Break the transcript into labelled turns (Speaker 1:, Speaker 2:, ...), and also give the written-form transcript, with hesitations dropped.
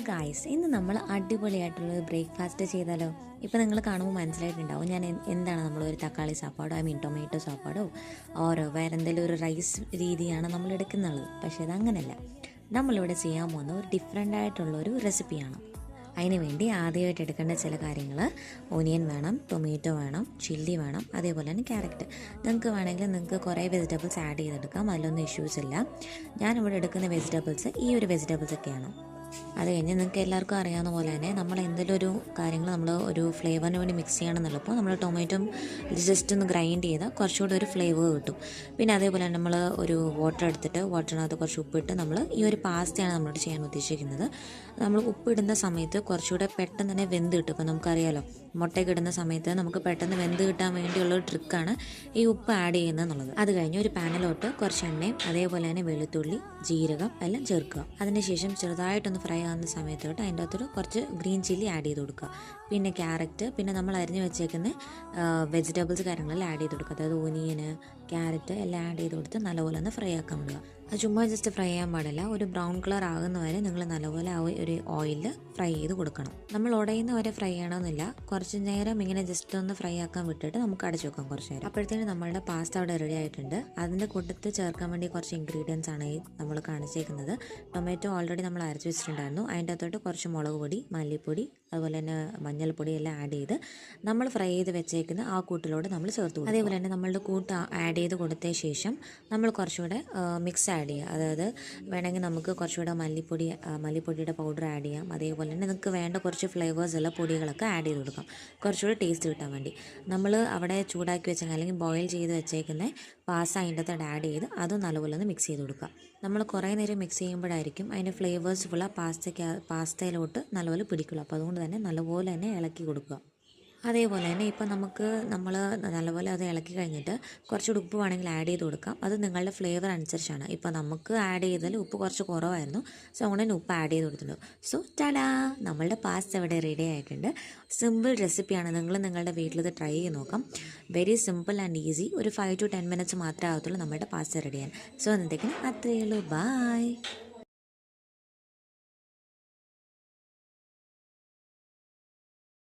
Speaker 1: Guys, ഇന്ന് നമ്മൾ അടിപൊളിയായിട്ടുള്ള ബ്രേക്ക്ഫാസ്റ്റ് ചെയ്താലോ? ഇപ്പോൾ നിങ്ങൾ കാണുമ്പോൾ മനസ്സിലായിട്ടുണ്ടാവും ഞാൻ എന്താണ് നമ്മളൊരു തക്കാളി സാപ്പാടോ ടൊമാറ്റോ സാപ്പാടോ വേറെ എന്തെങ്കിലും ഒരു റൈസ് രീതിയാണ് നമ്മൾ എടുക്കുന്നത്. പക്ഷേ അതങ്ങനെയല്ല. നമ്മളിവിടെ ചെയ്യാൻ പോകുന്ന ഒരു ഡിഫറെൻ്റ് ആയിട്ടുള്ളൊരു റെസിപ്പിയാണ്. അതിന് വേണ്ടി ആദ്യമായിട്ട് എടുക്കേണ്ട ചില കാര്യങ്ങൾ: ഓനിയൻ വേണം, ടൊമാറ്റോ വേണം, ചില്ലി വേണം, അതേപോലെ തന്നെ ക്യാരറ്റ്. നിങ്ങൾക്ക് വേണമെങ്കിൽ നിങ്ങൾക്ക് കുറേ വെജിറ്റബിൾസ് ആഡ് ചെയ്തെടുക്കാം, അതിലൊന്നും ഇഷ്യൂസ് ഇല്ല. ഞാനിവിടെ എടുക്കുന്ന വെജിറ്റബിൾസ് ഈ ഒരു വെജിറ്റബിൾസ് ഒക്കെയാണ്. അത് കഴിഞ്ഞ് നിങ്ങൾക്ക് എല്ലാവർക്കും അറിയാവുന്ന പോലെ തന്നെ നമ്മൾ എന്തെങ്കിലും ഒരു കാര്യങ്ങൾ നമ്മൾ ഒരു ഫ്ലേവറിന് വേണ്ടി മിക്സ് ചെയ്യണമെന്നുള്ളപ്പോൾ നമ്മൾ ടൊമാറ്റോ ജസ്റ്റ് ഒന്ന് ഗ്രൈൻഡ് ചെയ്താൽ കുറച്ചുകൂടി ഒരു ഫ്ലേവർ കിട്ടും. പിന്നെ അതേപോലെ തന്നെ നമ്മൾ ഒരു വാട്ടർ എടുത്തിട്ട് വാട്ടറിനകത്ത് കുറച്ച് ഉപ്പിട്ട് നമ്മൾ ഈ ഒരു പാസ്തയാണ് നമ്മളോട് ചെയ്യാൻ ഉദ്ദേശിക്കുന്നത്. നമ്മൾ ഉപ്പിടുന്ന സമയത്ത് കുറച്ചുകൂടെ പെട്ടെന്ന് തന്നെ വെന്ത് കിട്ടും. ഇപ്പോൾ നമുക്കറിയാമല്ലോ, മുട്ടയ്ക്ക് ഇടുന്ന സമയത്ത് നമുക്ക് പെട്ടെന്ന് വെന്ത് കിട്ടാൻ വേണ്ടിയുള്ള ഒരു ട്രിക്കാണ് ഈ ഉപ്പ് ആഡ് ചെയ്യുന്നത് എന്നുള്ളത്. അത് കഴിഞ്ഞ് ഒരു പാനിലോട്ട് കുറച്ച് എണ്ണയും അതേപോലെ തന്നെ വെളുത്തുള്ളി, ജീരകം എല്ലാം ചേർക്കുക. അതിനുശേഷം ചെറുതായിട്ടൊന്ന് ഫ്രൈ ആകുന്ന സമയത്തോട്ട് അതിൻ്റെ അകത്തൊരു കുറച്ച് ഗ്രീൻ ചില്ലി ആഡ് ചെയ്ത് കൊടുക്കുക. പിന്നെ ക്യാരറ്റ്, പിന്നെ നമ്മൾ അരിഞ്ഞ് വെച്ചേക്കുന്ന വെജിറ്റബിൾസ് കാര്യങ്ങളെല്ലാം ആഡ് ചെയ്ത് കൊടുക്കുക. അതായത് ഓനിയന്, ക്യാരറ്റ് എല്ലാം ആഡ് ചെയ്ത് കൊടുത്ത് നല്ലപോലെ ഒന്ന് ഫ്രൈ ആക്കാൻ വിടുക. അത് ചുമ്മാ ജസ്റ്റ് ഫ്രൈ ചെയ്യാൻ പാടില്ല, ഒരു ബ്രൗൺ കളർ ആകുന്ന വരെ നിങ്ങൾ നല്ലപോലെ ആ ഒരു ഓയിലിൽ ഫ്രൈ ചെയ്ത് കൊടുക്കണം. നമ്മൾ ഉടയുന്ന വരെ ഫ്രൈ ചെയ്യണമെന്നില്ല, കുറച്ച് നേരം ഇങ്ങനെ ജസ്റ്റ് ഒന്ന് ഫ്രൈ ആക്കാൻ വിട്ടിട്ട് നമുക്ക് അടച്ചു വെക്കാം കുറച്ച് നേരം. അപ്പോഴത്തേനും നമ്മളുടെ പാസ്ത അവിടെ റെഡി ആയിട്ടുണ്ട്. അതിൻ്റെ കൂട്ടത്തിൽ ചേർക്കാൻ വേണ്ടി കുറച്ച് ഇൻഗ്രീഡിയൻസ് ആണ് ഈ നമ്മൾ കാണിച്ചേക്കുന്നത്. ടൊമാറ്റോ ഓൾറെഡി നമ്മൾ അരച്ച് വെച്ചിട്ടുണ്ടായിരുന്നു. അതിൻ്റെ അകത്തോട്ട് കുറച്ച് മുളക് പൊടി, മല്ലിപ്പൊടി, അതുപോലെ തന്നെ മഞ്ഞൾപ്പൊടി എല്ലാം ആഡ് ചെയ്ത് നമ്മൾ ഫ്രൈ ചെയ്ത് വെച്ചേക്കുന്ന ആ കൂട്ടിലോട്ട് നമ്മൾ ചേർത്ത് കൊടുക്കും. അതേപോലെ തന്നെ നമ്മളുടെ കൂട്ട് ആഡ് ചെയ്ത് കൊടുത്ത ശേഷം നമ്മൾ കുറച്ചുകൂടെ മിക്സ് ആഡ് ചെയ്യുക. അതായത് വേണമെങ്കിൽ നമുക്ക് കുറച്ചുകൂടെ മല്ലിപ്പൊടിയുടെ പൗഡർ ആഡ് ചെയ്യാം. അതേപോലെ തന്നെ നിങ്ങൾക്ക് വേണ്ട കുറച്ച് ഫ്ലേവേഴ്സ് ഉള്ള പൊടികളൊക്കെ ആഡ് ചെയ്ത് കൊടുക്കാം, കുറച്ചുകൂടെ ടേസ്റ്റ് കിട്ടാൻ വേണ്ടി. നമ്മൾ അവിടെ ചൂടാക്കി വെച്ചേക്കുന്ന അല്ലെങ്കിൽ ബോയിൽ ചെയ്ത് വെച്ചേക്കുന്ന പാസ്ത അതിൻ്റെ അകത്ത് ആഡ് ചെയ്ത് അതും നല്ലപോലെ ഒന്ന് മിക്സ് ചെയ്ത് കൊടുക്കുക. നമ്മൾ കുറേ നേരം മിക്സ് ചെയ്യുമ്പോഴായിരിക്കും അതിൻ്റെ ഫ്ലേവേഴ്സ് ഫുള്ള പാസ്തയിലോട്ട് നല്ലപോലെ പിടിക്കുള്ളൂ. അപ്പോൾ അതുകൊണ്ട് തന്നെ നല്ലപോലെ തന്നെ ഇളക്കി കൊടുക്കുക. അതേപോലെ തന്നെ ഇപ്പോൾ നമ്മൾ നല്ലപോലെ അത് ഇളക്കി കഴിഞ്ഞിട്ട് കുറച്ചുകൂടി ഉപ്പ് വേണമെങ്കിൽ ആഡ് ചെയ്ത് കൊടുക്കാം. അത് നിങ്ങളുടെ ഫ്ലേവർ അനുസരിച്ചാണ്. ഇപ്പോൾ നമുക്ക് ആഡ് ചെയ്താൽ ഉപ്പ് കുറച്ച് കുറവായിരുന്നു, സോ അങ്ങനെ തന്നെ ഉപ്പ് ആഡ് ചെയ്ത് കൊടുത്തിട്ടുണ്ട്. സോ ടാടാ, നമ്മളുടെ പാസ്ത ഇവിടെ റെഡി ആയിട്ടുണ്ട്. സിമ്പിൾ റെസിപ്പിയാണ്. നിങ്ങളുടെ വീട്ടിൽ ഇത് ട്രൈ ചെയ്ത് നോക്കാം. Very simple and easy. ഒരു 5 to 10 minutes മാത്രമേ ആകത്തുള്ളൂ നമ്മുടെ പാസ്ത റെഡി ചെയ്യാൻ. സോ അന്നത്തേക്കിന് അത്രയേ ഉള്ളൂ. ബായ്.